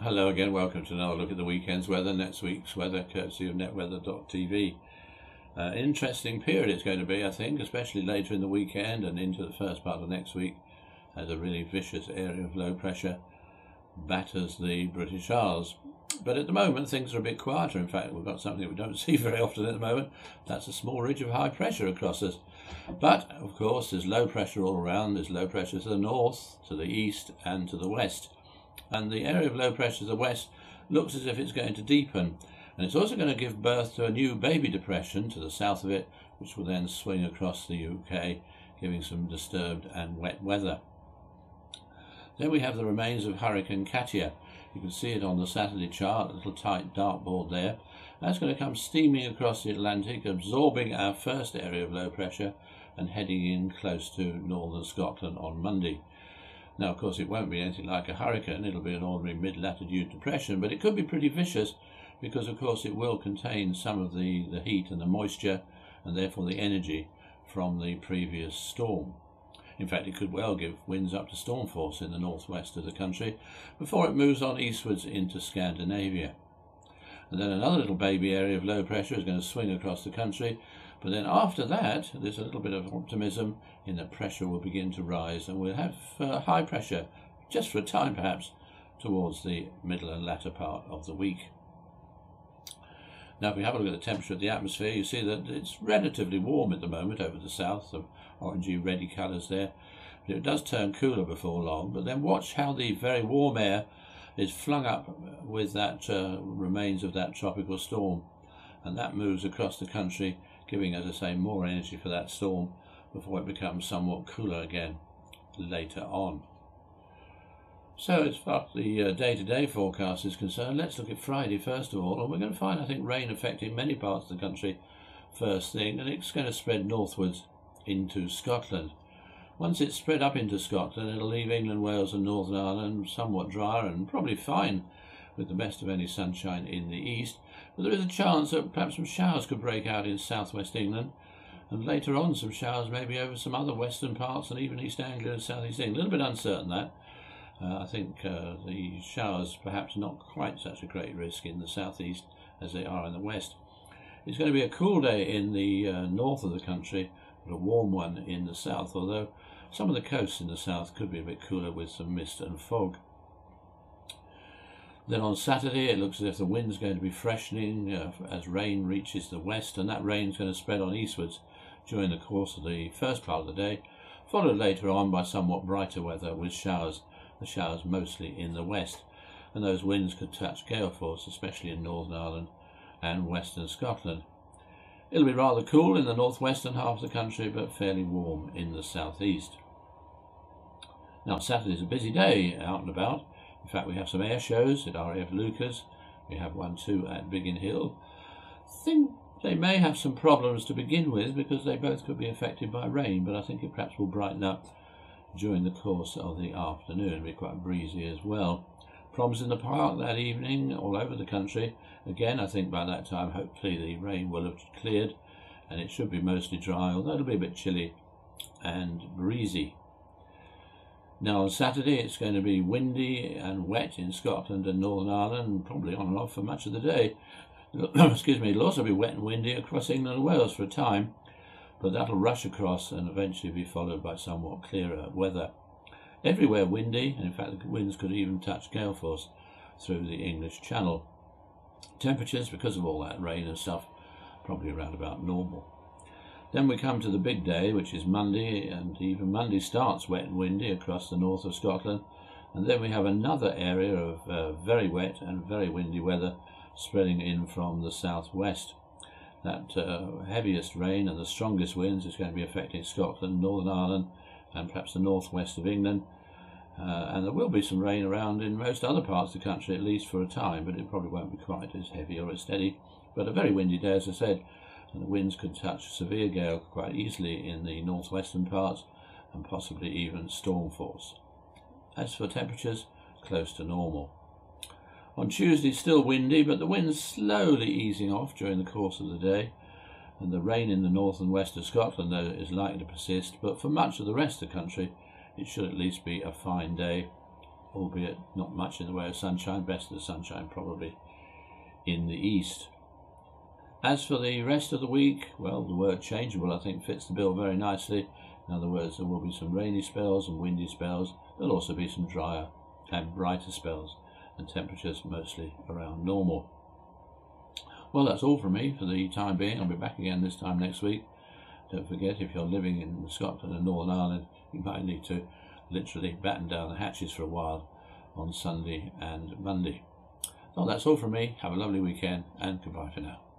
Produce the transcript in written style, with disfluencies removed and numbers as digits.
Hello again, welcome to another look at the weekend's weather, next week's weather, courtesy of netweather.tv. Interesting period it's going to be, I think, especially later in the weekend and into the first part of next week, as a really vicious area of low pressure batters the British Isles. But at the moment things are a bit quieter. In fact, we've got something we don't see very often at the moment. That's a small ridge of high pressure across us. But of course there's low pressure all around. There's low pressure to the north, to the east and to the west. And the area of low pressure to the west looks as if it's going to deepen. And it's also going to give birth to a new baby depression to the south of it, which will then swing across the UK, giving some disturbed and wet weather. Then we have the remains of Hurricane Katia. You can see it on the Saturday chart, a little tight dartboard there. That's going to come steaming across the Atlantic, absorbing our first area of low pressure and heading in close to northern Scotland on Monday. Now, of course, it won't be anything like a hurricane. It'll be an ordinary mid-latitude depression, but it could be pretty vicious because, of course, it will contain some of the heat and the moisture and therefore the energy from the previous storm. In fact, it could well give winds up to storm force in the northwest of the country before it moves on eastwards into Scandinavia. And then another little baby area of low pressure is going to swing across the country. But then after that, there's a little bit of optimism in that pressure will begin to rise and we'll have high pressure, just for a time perhaps, towards the middle and latter part of the week. Now if we have a look at the temperature of the atmosphere, you see that it's relatively warm at the moment over the south, the orangey reddy colours there. But it does turn cooler before long, but then watch how the very warm air is flung up with that remains of that tropical storm, and that moves across the country, giving, as I say, more energy for that storm before it becomes somewhat cooler again later on. So as far as the day-to-day forecast is concerned, let's look at Friday first of all, and we're going to find, I think, rain affecting many parts of the country first thing, and it's going to spread northwards into Scotland. Once it's spread up into Scotland, it'll leave England, Wales and Northern Ireland somewhat drier and probably fine with the best of any sunshine in the east. But there is a chance that perhaps some showers could break out in southwest England, and later on some showers maybe over some other western parts and even East Anglia and southeast England. A little bit uncertain that. I think the showers perhaps not quite such a great risk in the southeast as they are in the west. It's going to be a cool day in the north of the country, but a warm one in the south, although some of the coasts in the south could be a bit cooler with some mist and fog. Then on Saturday it looks as if the wind's going to be freshening as rain reaches the west, and that rain's going to spread on eastwards during the course of the first part of the day, followed later on by somewhat brighter weather with showers, the showers mostly in the west, and those winds could touch gale force, especially in Northern Ireland and western Scotland. It'll be rather cool in the northwestern half of the country, but fairly warm in the southeast. Now Saturday's a busy day out and about. In fact, we have some air shows at RAF Lucas. We have one too at Biggin Hill. I think they may have some problems to begin with because they both could be affected by rain, but I think it perhaps will brighten up during the course of the afternoon. It'll be quite breezy as well. Proms in the park that evening all over the country. Again, I think by that time hopefully the rain will have cleared and it should be mostly dry, although it'll be a bit chilly and breezy. Now on Saturday it's going to be windy and wet in Scotland and Northern Ireland, probably on and off for much of the day. Excuse me, it'll also be wet and windy across England and Wales for a time, but that'll rush across and eventually be followed by somewhat clearer weather. Everywhere windy, and in fact the winds could even touch gale force through the English Channel. Temperatures, because of all that rain and stuff, probably around about normal. Then we come to the big day, which is Monday, and even Monday starts wet and windy across the north of Scotland. And then we have another area of very wet and very windy weather spreading in from the southwest. That heaviest rain and the strongest winds is going to be affecting Scotland, Northern Ireland, and perhaps the northwest of England. And there will be some rain around in most other parts of the country, at least for a time, but it probably won't be quite as heavy or as steady. But a very windy day, as I said. And the winds could touch severe gale quite easily in the northwestern parts and possibly even storm force. As for temperatures, close to normal. On Tuesday still windy, but the winds slowly easing off during the course of the day, and the rain in the north and west of Scotland though is likely to persist, but for much of the rest of the country it should at least be a fine day albeit not much in the way of sunshine. Best of the sunshine probably in the east. As for the rest of the week, well, the word changeable I think fits the bill very nicely. In other words, there will be some rainy spells and windy spells. There'll also be some drier and brighter spells, and temperatures mostly around normal. Well, that's all from me for the time being. I'll be back again this time next week. Don't forget, if you're living in Scotland and Northern Ireland, you might need to literally batten down the hatches for a while on Sunday and Monday. Well, that's all from me. Have a lovely weekend, and goodbye for now.